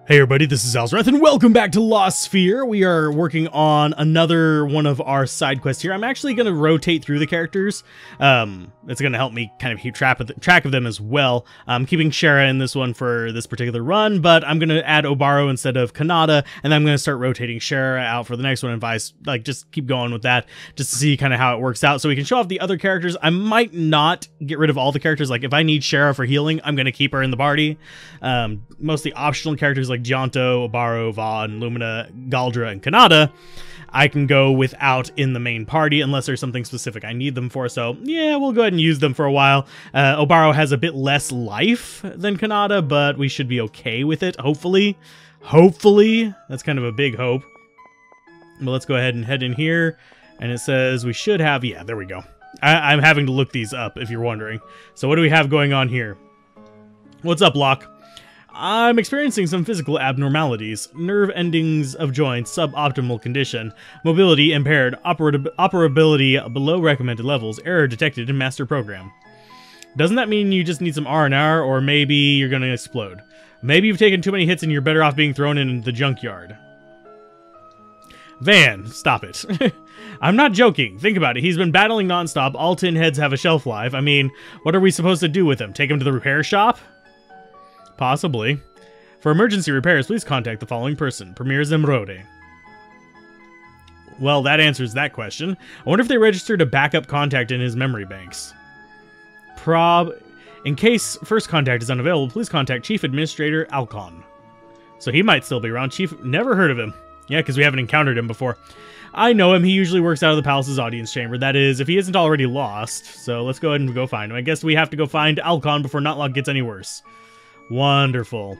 Hey everybody, this is Alzorath, and welcome back to Lost Sphear. We are working on another one of our side quests here. I'm actually going to rotate through the characters. It's going to help me kind of keep track of them as well. I'm keeping Shara in this one for this particular run, but I'm going to add Obaro instead of Kanata, and then I'm going to start rotating Shara out for the next one and vice, just keep going with that, just to see kind of how it works out, so we can show off the other characters. I might not get rid of all the characters. Like, if I need Shara for healing, I'm going to keep her in the party. Mostly optional characters like Gianto, Obaro, Vaughn, Lumina, Galdra, and Kanata, I can go without in the main party unless there's something specific I need them for. So yeah, we'll go ahead and use them for a while. Obaro has a bit less life than Kanata, but we should be okay with it, hopefully. Hopefully. That's kind of a big hope. But let's go ahead and head in here. And it says we should have, yeah, there we go. I'm having to look these up if you're wondering. So what do we have going on here? What's up, Locke? I'm experiencing some physical abnormalities. Nerve endings of joints, suboptimal condition. Mobility impaired. Operability below recommended levels. Error detected in master program. Doesn't that mean you just need some R&R, or maybe you're gonna explode? Maybe you've taken too many hits and you're better off being thrown in the junkyard. Van, stop it. I'm not joking. Think about it. He's been battling nonstop. All tin heads have a shelf life. I mean, what are we supposed to do with him? Take him to the repair shop? Possibly. For emergency repairs, please contact the following person. Premier Zemrode. Well, that answers that question. I wonder if they registered a backup contact in his memory banks. In case first contact is unavailable, please contact Chief Administrator Alcon. So he might still be around. Chief, never heard of him. Yeah, because we haven't encountered him before. I know him. He usually works out of the palace's audience chamber. That is, if he isn't already lost. So let's go ahead and go find him. I guess we have to go find Alcon before Notlock gets any worse. Wonderful.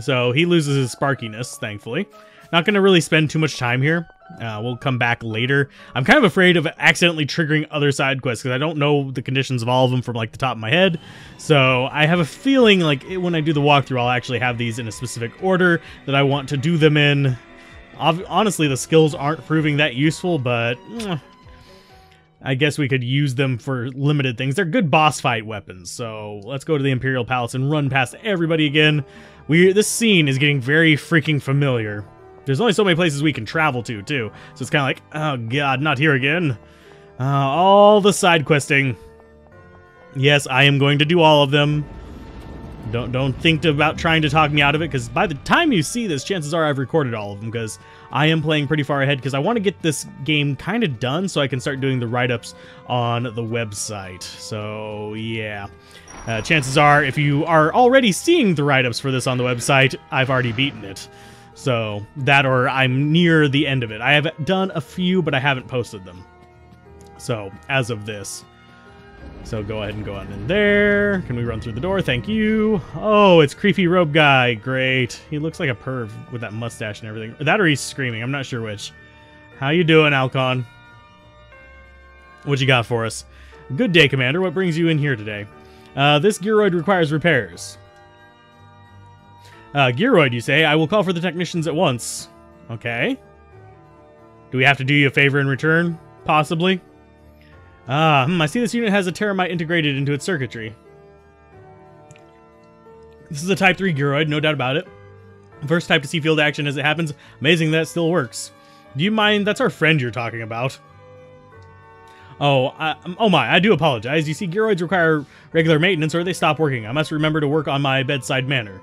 So he loses his sparkiness, thankfully. Not going to really spend too much time here. We'll come back later. I'm kind of afraid of accidentally triggering other side quests because I don't know the conditions of all of them from like the top of my head. So I have a feeling like when I do the walkthrough, I'll actually have these in a specific order that I want to do them in. Honestly, the skills aren't proving that useful, but I guess we could use them for limited things. They're good boss fight weapons, so let's go to the Imperial Palace and run past everybody again. This scene is getting very freaking familiar. There's only so many places we can travel to, too. So it's kind of like, oh god, not here again. All the side questing. Yes, I am going to do all of them. Don't think about trying to talk me out of it, because by the time you see this, chances are I've recorded all of them, because I am playing pretty far ahead, because I want to get this game kind of done so I can start doing the write-ups on the website. So, yeah. Chances are, if you are already seeing the write-ups for this on the website, I've already beaten it. So, that or I'm near the end of it. I have done a few, but I haven't posted them. So, as of this. So go ahead and go on in there. Can we run through the door? Thank you. Oh, it's creepy robe guy. Great. He looks like a perv with that mustache and everything. That or he's screaming. I'm not sure which. How you doing, Alcon? What you got for us? Good day, Commander. What brings you in here today? This Gearoid requires repairs. Gearoid, you say? I will call for the technicians at once. Okay. Do we have to do you a favor in return? Possibly. I see this unit has a Terramite integrated into its circuitry. This is a Type 3 Gearoid, no doubt about it. First type to see field action as it happens. Amazing that still works. Do you mind? That's our friend you're talking about. Oh, oh my, I do apologize. You see, Gearoids require regular maintenance or they stop working. I must remember to work on my bedside manner.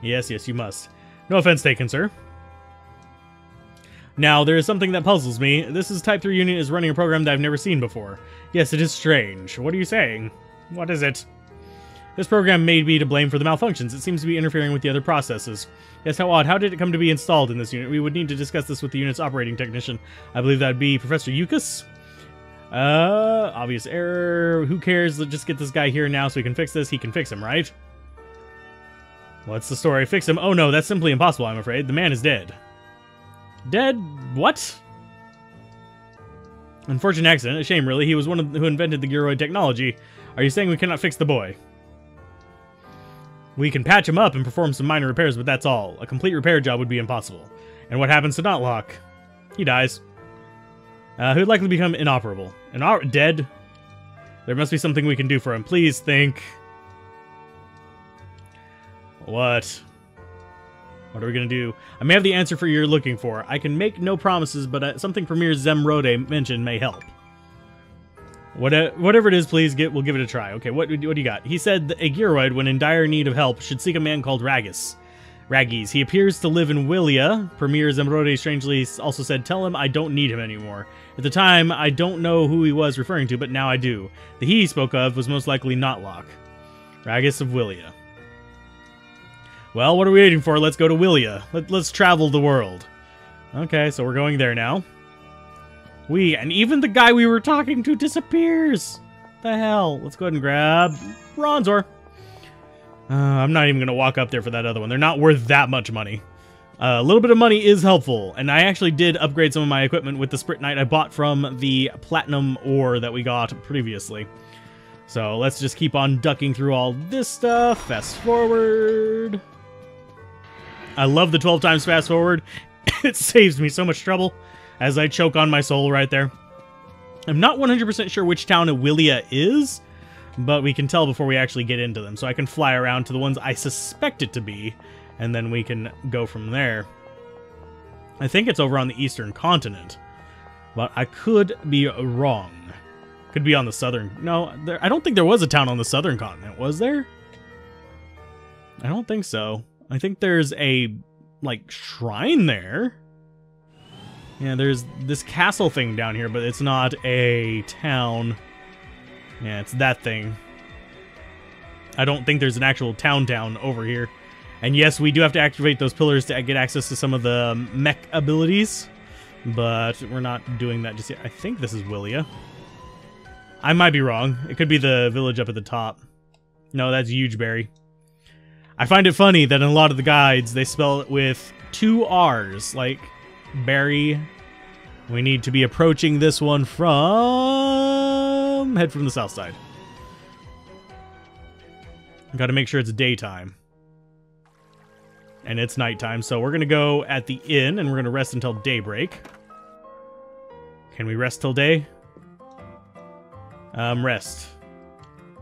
Yes, yes, you must. No offense taken, sir. Now, there is something that puzzles me. This Type 3 unit is running a program that I've never seen before. Yes, it is strange. What are you saying? What is it? This program may be to blame for the malfunctions. It seems to be interfering with the other processes. Yes, how odd. How did it come to be installed in this unit? We would need to discuss this with the unit's operating technician. I believe that would be Professor Yukas. Obvious error. Who cares? Let's just get this guy here now so we can fix this. He can fix him, right? What's the story? Fix him? Oh no, that's simply impossible, I'm afraid. The man is dead. Dead? What? Unfortunate accident. A shame, really. He was one who invented the Gearoid technology. Are you saying we cannot fix the boy? We can patch him up and perform some minor repairs, but that's all. A complete repair job would be impossible. And what happens to Notlock? He dies. He would likely become inoperable. Dead? There must be something we can do for him. Please think. What? What are we going to do? I may have the answer for you're looking for. I can make no promises, but something Premier Zemrode mentioned may help. Whatever it is, please, we'll give it a try. Okay, what do you got? He said that a Giroid, when in dire need of help, should seek a man called Ragis. He appears to live in Willia. Premier Zemrode strangely also said, tell him I don't need him anymore. At the time, I don't know who he was referring to, but now I do. The he spoke of was most likely not Locke. Ragis of Willia. Well, what are we waiting for? Let's go to Willia. Let's travel the world. Okay, so we're going there now. And even the guy we were talking to disappears. The hell? Let's go ahead and grab Bronzor. I'm not even going to walk up there for that other one. They're not worth that much money. A little bit of money is helpful, and I actually did upgrade some of my equipment with the Spritnite I bought from the platinum ore that we got previously. So let's just keep on ducking through all this stuff. Fast forward. I love the 12 times fast forward. It saves me so much trouble as I choke on my soul right there. I'm not 100% sure which town Willia is, but we can tell before we actually get into them. So I can fly around to the ones I suspect it to be, and then we can go from there. I think it's over on the eastern continent, but I could be wrong. Could be on the southern... No, I don't think there was a town on the southern continent, was there? I don't think so. I think there's a, like, shrine there. Yeah, there's this castle thing down here, but it's not a town. Yeah, it's that thing. I don't think there's an actual town over here. And yes, we do have to activate those pillars to get access to some of the mech abilities, but we're not doing that just yet. I think this is Willia. I might be wrong. It could be the village up at the top. No, that's Hugeberry. I find it funny that in a lot of the guides, they spell it with 2 R's, like berry. We need to be approaching this one from... Head from the south side. Got to make sure it's daytime. And it's nighttime, so we're going to go at the inn, and we're going to rest until daybreak. Can we rest till day? Rest.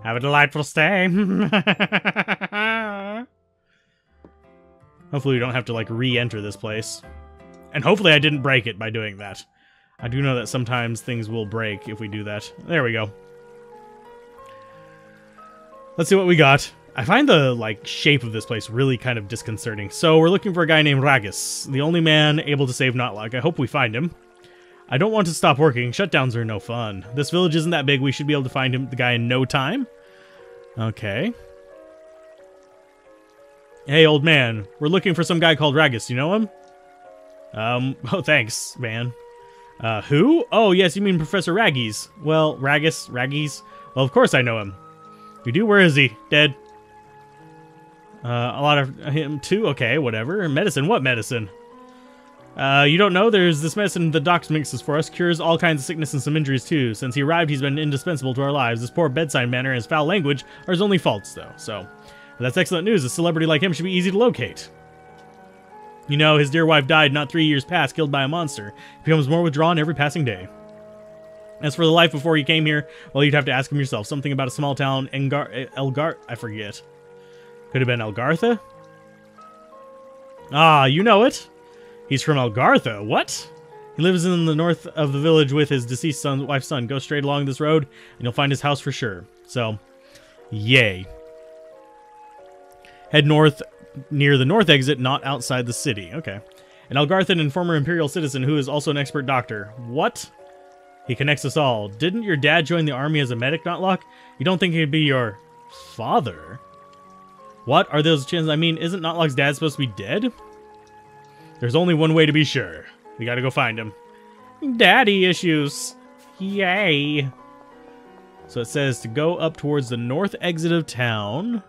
Have a delightful stay. Hopefully we don't have to, like, re-enter this place. And hopefully I didn't break it by doing that. I do know that sometimes things will break if we do that. There we go. Let's see what we got. I find the, like, shape of this place really kind of disconcerting. So we're looking for a guy named Ragis, the only man able to save Notlog. I hope we find him. I don't want to stop working. Shutdowns are no fun. This village isn't that big. We should be able to find him, the guy, in no time. Okay. Hey, old man. We're looking for some guy called Ragis. You know him? Oh, thanks, man. Who? Oh, yes, you mean Professor Raggies. Well, Raggies. Well, of course I know him. You do? Where is he? Dead. A lot of him, too? Okay, whatever. Medicine? What medicine? You don't know? There's this medicine the doc mixes for us. Cures all kinds of sickness and some injuries, too. Since he arrived, he's been indispensable to our lives. His poor bedside manner and his foul language are his only faults, though. So, that's excellent news. A celebrity like him should be easy to locate. You know, his dear wife died not 3 years past, killed by a monster. He becomes more withdrawn every passing day. As for the life before he came here, well, you'd have to ask him yourself. Something about a small town, I forget. Could have been Elgartha? Ah, you know it. He's from Elgartha. What? He lives in the north of the village with his deceased wife's son. Go straight along this road, and you'll find his house for sure. So, yay. Head north near the north exit, not outside the city. Okay. An Elgarthan and former Imperial citizen who is also an expert doctor. What? He connects us all. Didn't your dad join the army as a medic, Notlog? You don't think he'd be your father? What are those chances? I mean, isn't Notlog's dad supposed to be dead? There's only one way to be sure. We gotta go find him. Daddy issues. Yay. So it says to go up towards the north exit of town.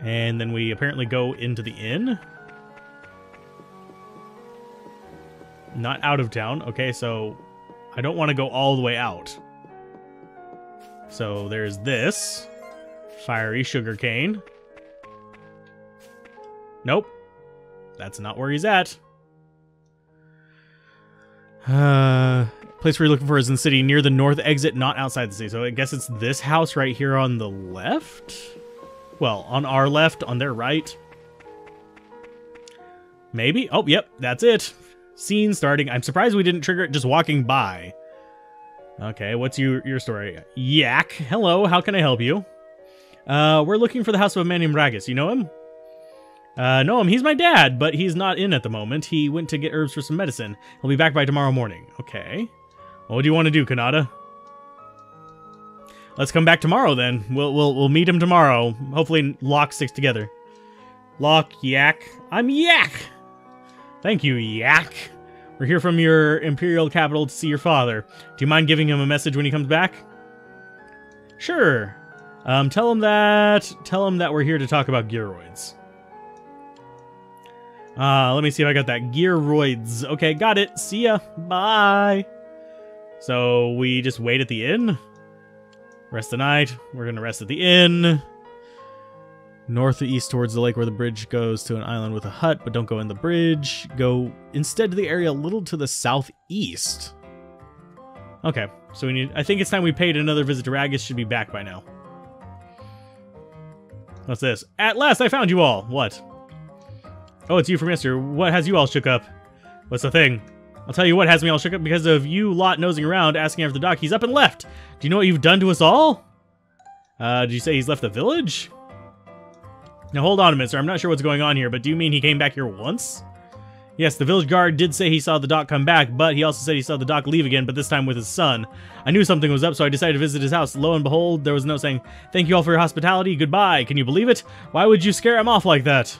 And then we apparently go into the inn. Not out of town. Okay, so I don't want to go all the way out. So there's this. Fiery sugarcane. Nope. That's not where he's at. Place we're looking for is in the city, near the north exit, not outside the city. So I guess it's this house right here on the left? Well, on our left, on their right. Maybe? Oh, yep, that's it. Scene starting. I'm surprised we didn't trigger it just walking by. Okay, what's your story? Yak. Hello, how can I help you? We're looking for the house of a man named Ragus. You know him? Know him. He's my dad, but he's not in at the moment. He went to get herbs for some medicine. He'll be back by tomorrow morning. Okay. Well, what do you want to do, Kanata? Let's come back tomorrow then. We'll meet him tomorrow. Hopefully Locke sticks together. Locke, Yak. I'm Yak! Thank you, Yak. We're here from your imperial capital to see your father. Do you mind giving him a message when he comes back? Sure. Tell him that we're here to talk about Gearoids. Let me see if I got that. Gearoids. Okay, got it. See ya. Bye. So we just wait at the inn. Rest the night. We're gonna rest at the inn. North or east towards the lake where the bridge goes to an island with a hut, but don't go in the bridge. Go instead to the area a little to the southeast. Okay, so I think it's time we paid another visit to Ragus. Should be back by now. What's this? At last I found you all! What? Oh, it's you from yesterday. What has you all shook up? What's the thing? I'll tell you what has me all shook up because of you lot nosing around asking after the doc. He's up and left! Do you know what you've done to us all? Did you say he's left the village? Now hold on a minute, sir. I'm not sure what's going on here, but do you mean he came back here once? Yes, the village guard did say he saw the doc come back, but he also said he saw the doc leave again, but this time with his son. I knew something was up, so I decided to visit his house. Lo and behold, there was a note saying, "Thank you all for your hospitality. Goodbye." Can you believe it? Why would you scare him off like that?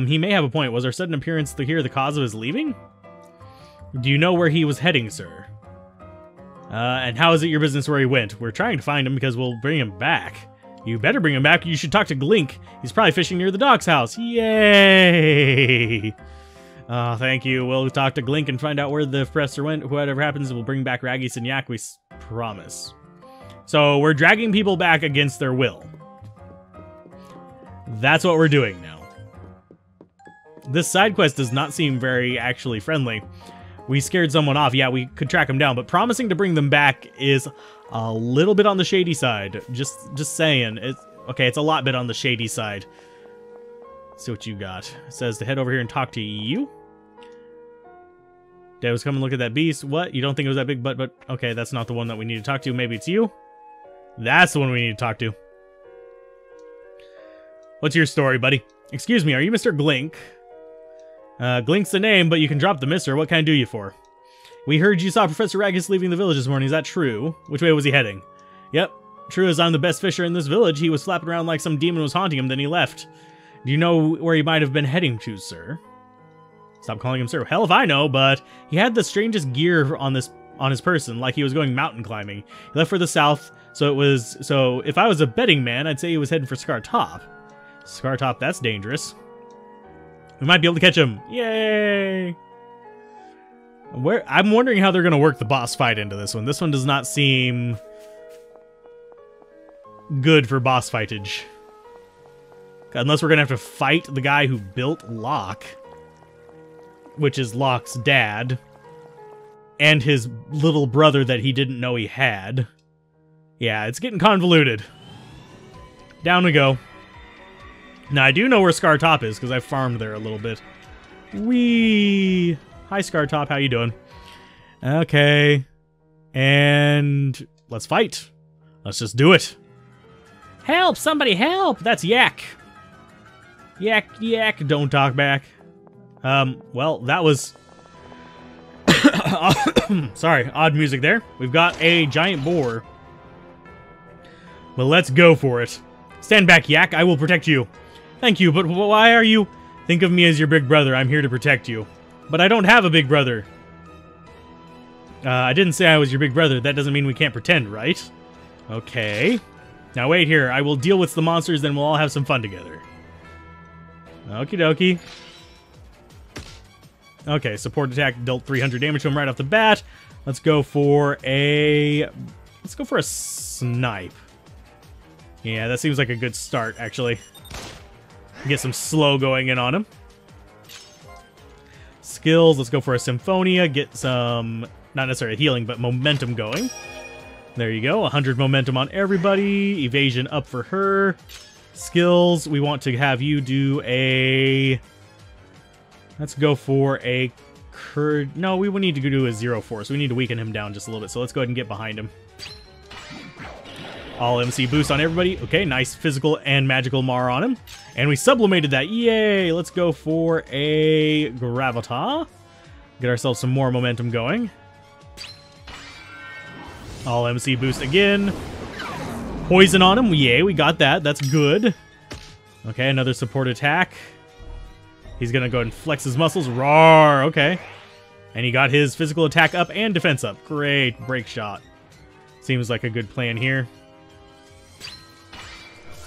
He may have a point. Was our sudden appearance here the cause of his leaving? Do you know where he was heading, sir? And how is it your business where he went? We're trying to find him because we'll bring him back. You better bring him back. You should talk to Glink. He's probably fishing near the doc's house. Yay! Oh, thank you. We'll talk to Glink and find out where the professor went. Whatever happens, we'll bring back Ragus and Yak. We promise. So we're dragging people back against their will. That's what we're doing now. This side quest does not seem very actually friendly. We scared someone off. Yeah, we could track them down, but promising to bring them back is a little bit on the shady side. Just saying. It's a lot bit on the shady side. Let's see what you got. It says to head over here and talk to you. Dad was coming to look at that beast. What? You don't think it was that big butt? But okay, that's not the one that we need to talk to. Maybe it's you? That's the one we need to talk to. What's your story, buddy? Excuse me, are you Mr. Glink? Glink's the name, but you can drop the mister. What can I do you for? We heard you saw Professor Ragus leaving the village this morning. Is that true? Which way was he heading? Yep. True as I'm the best fisher in this village. He was flapping around like some demon was haunting him, then he left. Do you know where he might have been heading to, sir? Stop calling him sir. Hell if I know, but he had the strangest gear on his person, like he was going mountain climbing. He left for the south, so if I was a betting man, I'd say he was heading for Scar Top. Scar Top, that's dangerous. We might be able to catch him. Yay! I'm wondering how they're going to work the boss fight into this one. This one does not seem good for boss fightage. Unless we're going to have to fight the guy who built Locke, which is Locke's dad, and his little brother that he didn't know he had. Yeah, it's getting convoluted. Down we go. Now, I do know where Scar Top is, because I farmed there a little bit. Whee! Hi, Scar Top. How you doing? Okay. And let's fight. Let's just do it. Help! Somebody help! That's Yak. Yak, Yak. Don't talk back. Well, that was... Sorry, odd music there. We've got a giant boar. Well, let's go for it. Stand back, Yak. I will protect you. Thank you, but why are you... Think of me as your big brother. I'm here to protect you. But I don't have a big brother. I didn't say I was your big brother. That doesn't mean we can't pretend, right? Okay. Now wait here. I will deal with the monsters, then we'll all have some fun together. Okie dokie. Okay, support attack dealt 300 damage to him right off the bat. Let's go for a... snipe. Yeah, that seems like a good start, actually. Get some slow going in on him. Skills, let's go for a Symphonia. Get some, not necessarily healing, but momentum going. There you go, 100 momentum on everybody. Evasion up for her. Skills, we want to have you do a... Let's go for a no, we would need to do a 0-4, so we need to weaken him down just a little bit. So let's go ahead and get behind him. All MC boost on everybody. Okay, nice physical and magical Mar on him. And we sublimated that. Yay! Let's go for a Gravita. Get ourselves some more momentum going. All MC boost again. Poison on him. Yay, we got that. That's good. Okay, another support attack. He's going to go ahead and flex his muscles. Roar! Okay. And he got his physical attack up and defense up. Great. Break shot. Seems like a good plan here.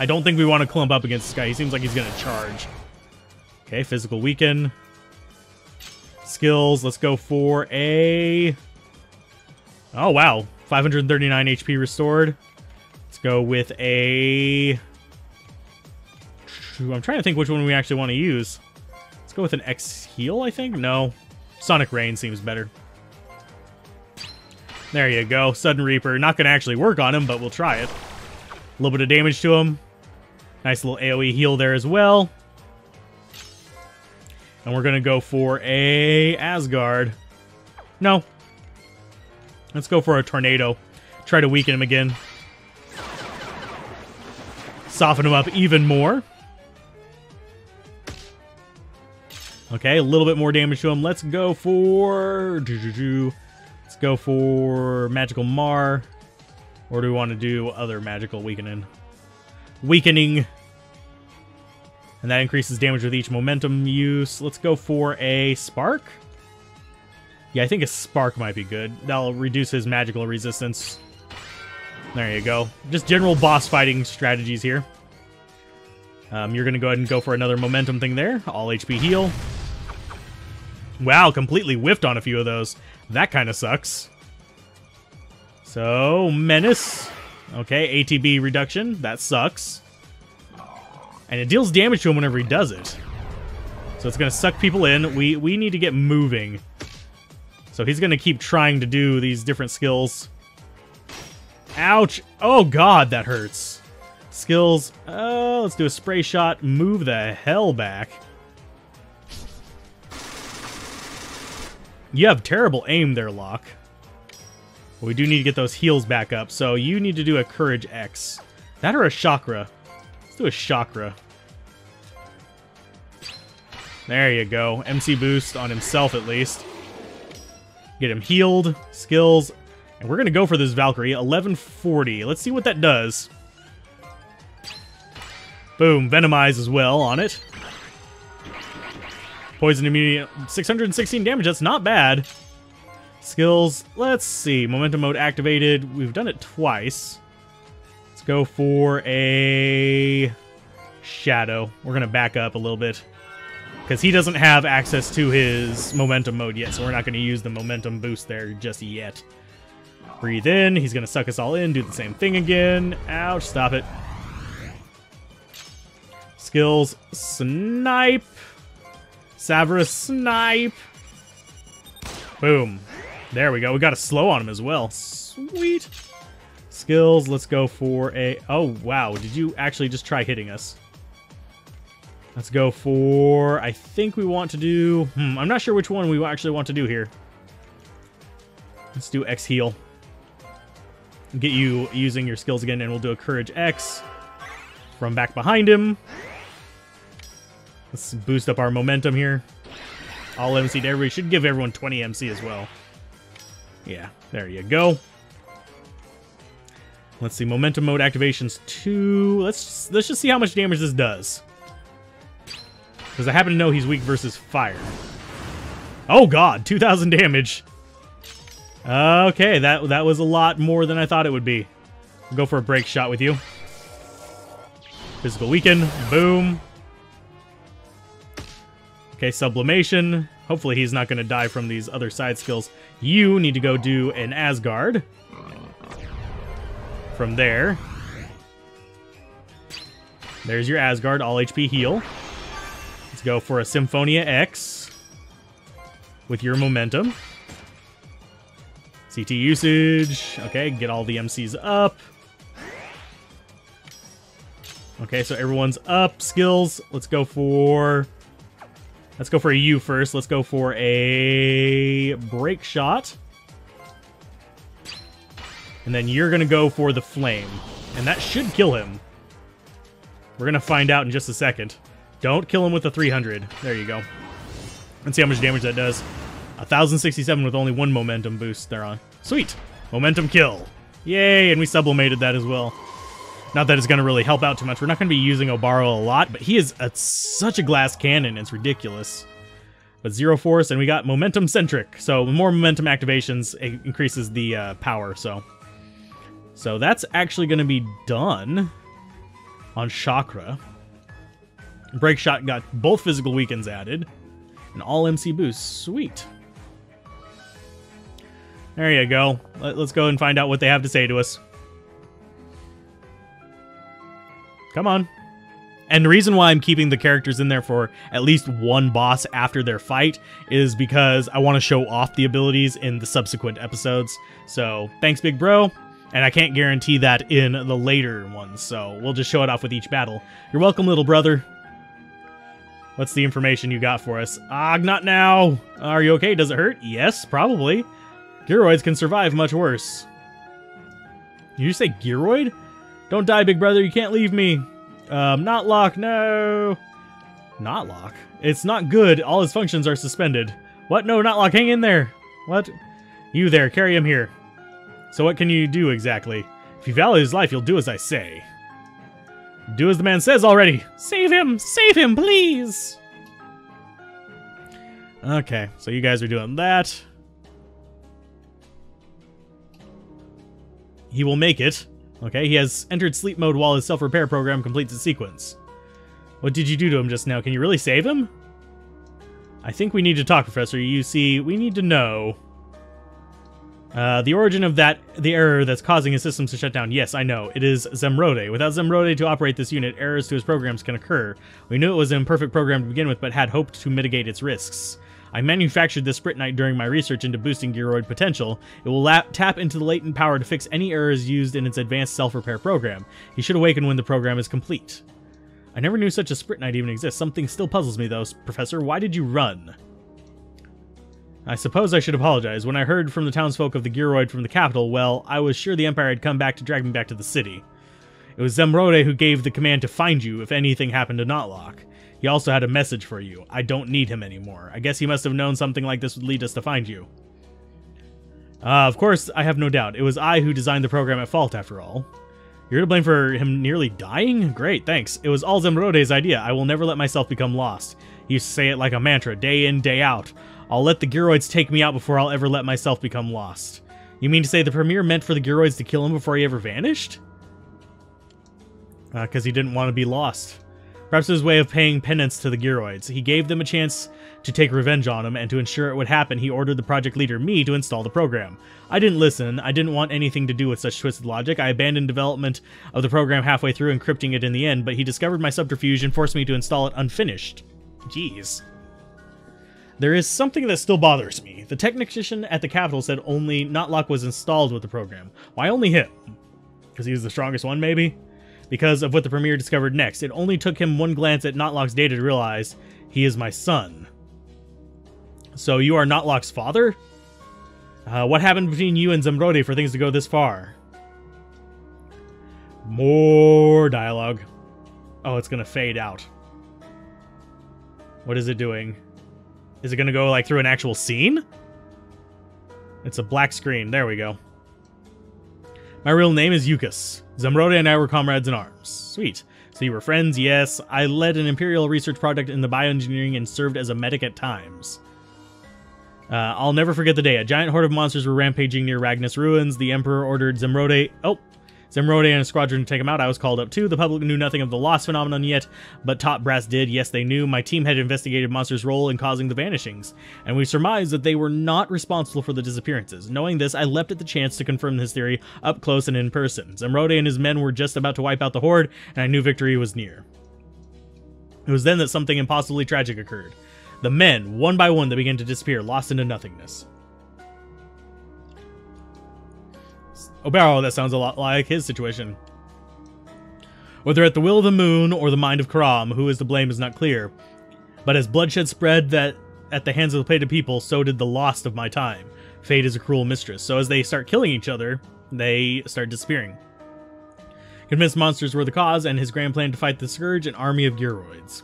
I don't think we want to clump up against this guy. He seems like he's going to charge. Okay, physical weaken. Skills. Let's go for a... Oh, wow. 539 HP restored. Let's go with a... I'm trying to think which one we actually want to use. Let's go with an X heal, I think? No. Sonic Rain seems better. There you go. Sudden Reaper. Not going to actually work on him, but we'll try it. A little bit of damage to him. Nice little AoE heal there as well. And we're going to go for a Asgard. No. Let's go for a Tornado. Try to weaken him again. Soften him up even more. Okay, a little bit more damage to him. Let's go for... Let's go for Magical Mar. Or do we want to do other magical weakening? Weakening. And that increases damage with each momentum use. Let's go for a Spark. Yeah, I think a Spark might be good. That'll reduce his magical resistance. There you go. Just general boss fighting strategies here. You're going to go ahead and go for another momentum thing there. All HP heal. Wow, completely whiffed on a few of those. That kind of sucks. So, Menace. Okay, ATB reduction. That sucks. And it deals damage to him whenever he does it. So it's going to suck people in. We need to get moving. So he's going to keep trying to do these different skills. Ouch. Oh, God, that hurts. Skills. Let's do a spray shot. Move the hell back. You have terrible aim there, Locke. But we do need to get those heals back up. So you need to do a Courage X. That or a Chakra. Let's do a Chakra. There you go. MC boost on himself at least. Get him healed. Skills. And we're going to go for this Valkyrie. 1140. Let's see what that does. Boom. Venomize as well on it. Poison immunity. 616 damage. That's not bad. Skills. Let's see. Momentum mode activated. We've done it twice. Let's go for a Shadow. We're going to back up a little bit. Because he doesn't have access to his momentum mode yet, so we're not going to use the momentum boost there just yet. Breathe in. He's going to suck us all in. Do the same thing again. Ouch. Stop it. Skills. Snipe. Severus Snipe. Boom. There we go. We got a slow on him as well. Sweet. Skills. Let's go for a... Oh, wow. Did you actually just try hitting us? Let's go for... I think we want to do... I'm not sure which one we actually want to do here. Let's do X heal. Get you using your skills again, and we'll do a Courage X from back behind him. Let's boost up our momentum here. All MC to everybody. Should give everyone 20 MC as well. Yeah, there you go. Let's see, momentum mode activations 2. Let's just see how much damage this does. Because I happen to know he's weak versus fire. Oh god, 2,000 damage. Okay, that was a lot more than I thought it would be. We'll go for a break shot with you. Physical weaken. Boom. Okay, sublimation. Hopefully he's not going to die from these other side skills. You need to go do an Asgard. From there. There's your Asgard, all HP heal. Let's go for a Symphonia X. With your momentum. CT usage. Okay, get all the MCs up. Okay, so everyone's up. Skills. Let's go for... Let's go for a U first. Let's go for a break shot. And then you're going to go for the flame. And that should kill him. We're going to find out in just a second. Don't kill him with the 300. There you go. Let's see how much damage that does. 1,067 with only one momentum boost there on. Sweet. Momentum kill. Yay, and we sublimated that as well. Not that it's going to really help out too much. We're not going to be using Obaro a lot, but he is such a glass cannon. It's ridiculous. But zero force, and we got momentum centric. So more momentum activations, it increases the power. So that's actually going to be done on Chakra. Break shot got both physical weakens added. And all MC boosts. Sweet. There you go. Let's go and find out what they have to say to us. Come on. And the reason why I'm keeping the characters in there for at least one boss after their fight is because I want to show off the abilities in the subsequent episodes. So, thanks, big bro. And I can't guarantee that in the later ones, so we'll just show it off with each battle. You're welcome, little brother. What's the information you got for us? Ah, not now. Are you okay? Does it hurt? Yes, probably. Gyroids can survive much worse. Did you say Gyroid? Don't die, big brother. You can't leave me. Not Locke, no. Not Locke. It's not good. All his functions are suspended. What? No, not Locke. Hang in there. What? You there. Carry him here. So what can you do exactly? If you value his life, you'll do as I say. Do as the man says already. Save him! Save him, please! Okay, so you guys are doing that. He will make it. Okay, he has entered sleep mode while his self-repair program completes its sequence. What did you do to him just now? Can you really save him? I think we need to talk, Professor. You see, we need to know... the origin of the error that's causing his systems to shut down. Yes, I know. It is Zemrode. Without Zemrode to operate this unit, errors to his programs can occur. We knew it was an imperfect program to begin with, but had hoped to mitigate its risks. I manufactured this Spritnite during my research into boosting Gyroid potential. It will tap into the latent power to fix any errors used in its advanced self-repair program. He should awaken when the program is complete. I never knew such a Spritnite even exists. Something still puzzles me, though. Professor, why did you run? I suppose I should apologize. When I heard from the townsfolk of the Gyroid from the capital, well, I was sure the Empire had come back to drag me back to the city. It was Zemrode who gave the command to find you if anything happened to Notlock. He also had a message for you. I don't need him anymore. I guess he must have known something like this would lead us to find you. Of course, I have no doubt. It was I who designed the program at fault, after all. You're to blame for him nearly dying? Great, thanks. It was all Zemrode's idea. I will never let myself become lost. He used to say it like a mantra, day in, day out. I'll let the Gyroids take me out before I'll ever let myself become lost. You mean to say the Premier meant for the Gyroids to kill him before he ever vanished? Because he didn't want to be lost. Perhaps his way of paying penance to the Gyroids. He gave them a chance to take revenge on him, and to ensure it would happen, he ordered the project leader, me, to install the program. I didn't listen. I didn't want anything to do with such twisted logic. I abandoned development of the program halfway through, encrypting it in the end, but he discovered my subterfuge and forced me to install it unfinished. Jeez. There is something that still bothers me. The technician at the capital said only Notlock was installed with the program. Why only him? Because he was the strongest one, maybe? Because of what the Premier discovered next. It only took him one glance at Notlock's data to realize he is my son. So you are Notlock's father? What happened between you and Zemrode for things to go this far? More dialogue. Oh, it's gonna fade out. What is it doing? Is it gonna go like through an actual scene? It's a black screen. There we go. My real name is Yukis. Zemrode and I were comrades in arms. Sweet. So you were friends? Yes. I led an Imperial research project in the bioengineering and served as a medic at times. I'll never forget the day. A giant horde of monsters were rampaging near Ragnus ruins. The Emperor ordered Zemrode and a squadron to take him out. I was called up too. The public knew nothing of the Lost phenomenon yet, but top brass did. Yes, they knew. My team had investigated monsters' role in causing the vanishings, and we surmised that they were not responsible for the disappearances. Knowing this, I leapt at the chance to confirm this theory up close and in person. Zemrode and his men were just about to wipe out the horde, and I knew victory was near. It was then that something impossibly tragic occurred. The men, one by one, they began to disappear, lost into nothingness. Obaro, that sounds a lot like his situation. Whether at the will of the moon or the mind of Karam, who is to blame is not clear. But as bloodshed spread that at the hands of the fated people, so did the loss of my time. Fate is a cruel mistress. So as they start killing each other, they start disappearing. Convinced monsters were the cause, and his grand plan to fight the Scourge, an army of Gearoids.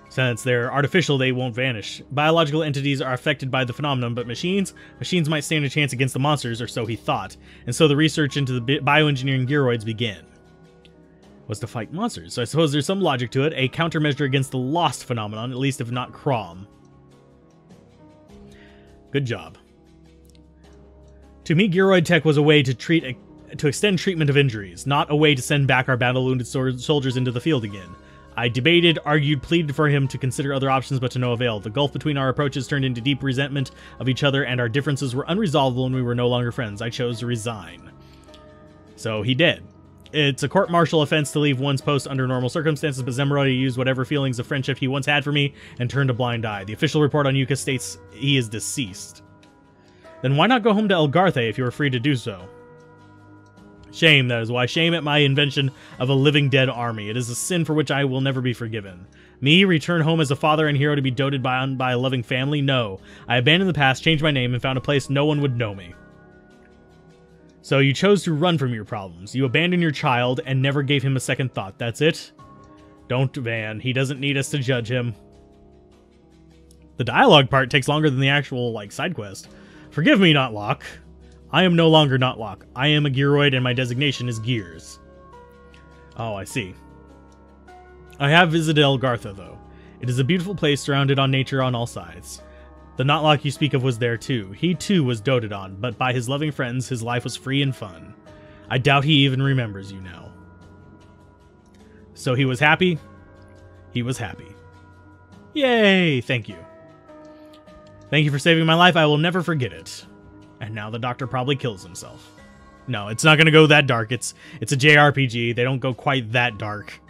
Since they're artificial, they won't vanish. Biological entities are affected by the phenomenon, but machines might stand a chance against the monsters, or so he thought. And so the research into the bioengineering Gearoids began. Was to fight monsters, so I suppose there's some logic to it. A countermeasure against the Lost phenomenon, at least if not Crom. Good job. To me, Gearoid tech was a way to extend treatment of injuries, not a way to send back our battle-wounded soldiers into the field again. I debated, argued, pleaded for him to consider other options, but to no avail. The gulf between our approaches turned into deep resentment of each other, and our differences were unresolvable, and we were no longer friends. I chose to resign. So he did. It's a court-martial offense to leave one's post under normal circumstances, but Zemrodi used whatever feelings of friendship he once had for me and turned a blind eye. The official report on Yuka states he is deceased. Then why not go home to Elgarthe if you were free to do so? Shame, that is why. Shame at my invention of a living dead army. It is a sin for which I will never be forgiven. Me, return home as a father and hero to be doted on by a loving family? No. I abandoned the past, changed my name, and found a place no one would know me. So you chose to run from your problems. You abandoned your child and never gave him a second thought. That's it? Don't, Van. He doesn't need us to judge him. The dialogue part takes longer than the actual, side quest. Forgive me, not Locke. I am no longer not Locke. I am a Gearoid and my designation is Gears. Oh, I see. I have visited Elgartha, though. It is a beautiful place surrounded on nature on all sides. The not Locke you speak of was there, too. He, too, was doted on, but by his loving friends, his life was free and fun. I doubt he even remembers you now. So he was happy? He was happy. Yay! Thank you. Thank you for saving my life. I will never forget it. And now the doctor probably kills himself. No, it's not going to go that dark. It's a JRPG. They don't go quite that dark.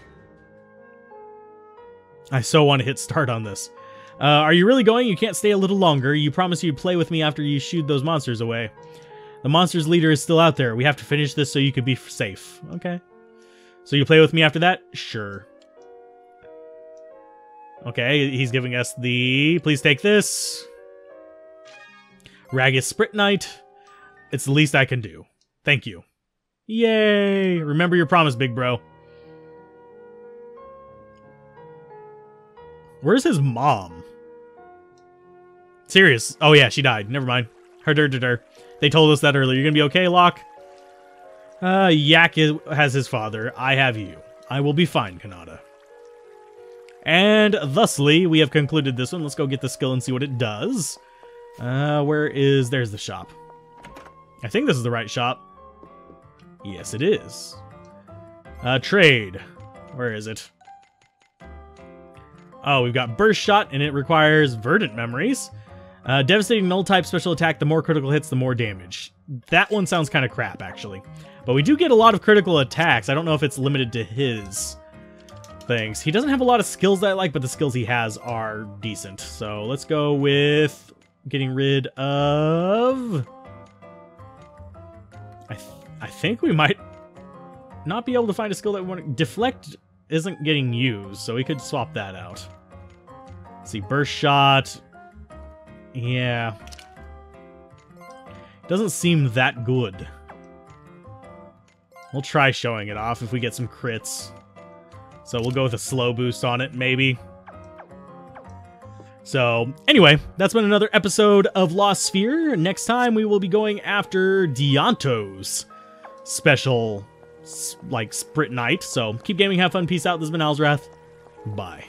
I so want to hit start on this. Are you really going? You can't stay a little longer. You promised you'd play with me after you shooed those monsters away. The monster's leader is still out there. We have to finish this so you could be safe. Okay. So you play with me after that? Sure. Okay, he's giving us the... Please take this. Ragus Spritnite. It's the least I can do. Thank you. Yay! Remember your promise, big bro. Where's his mom? Serious. Oh yeah, she died. Never mind. They told us that earlier. You're gonna be okay, Locke? Yak has his father. I have you. I will be fine, Kanata. And thusly, we have concluded this one. Let's go get the skill and see what it does. There's the shop. I think this is the right shop. Yes, it is. Trade. Where is it? Oh, we've got Burst Shot, and it requires Verdant Memories. Devastating Null type special attack, the more critical hits, the more damage. That one sounds kind of crap, actually. But we do get a lot of critical attacks. I don't know if it's limited to his things. He doesn't have a lot of skills that I like, but the skills he has are decent. So let's go with... getting rid of... I think we might not be able to find a skill that we want. Deflect isn't getting used, so we could swap that out. Let's see, Burst Shot. Yeah. Doesn't seem that good. We'll try showing it off if we get some crits. So we'll go with a slow boost on it, maybe. So, anyway, that's been another episode of Lost Sphear. Next time, we will be going after Dianto's special, Spritnite. So, keep gaming, have fun, peace out. This has been Alzorath. Bye.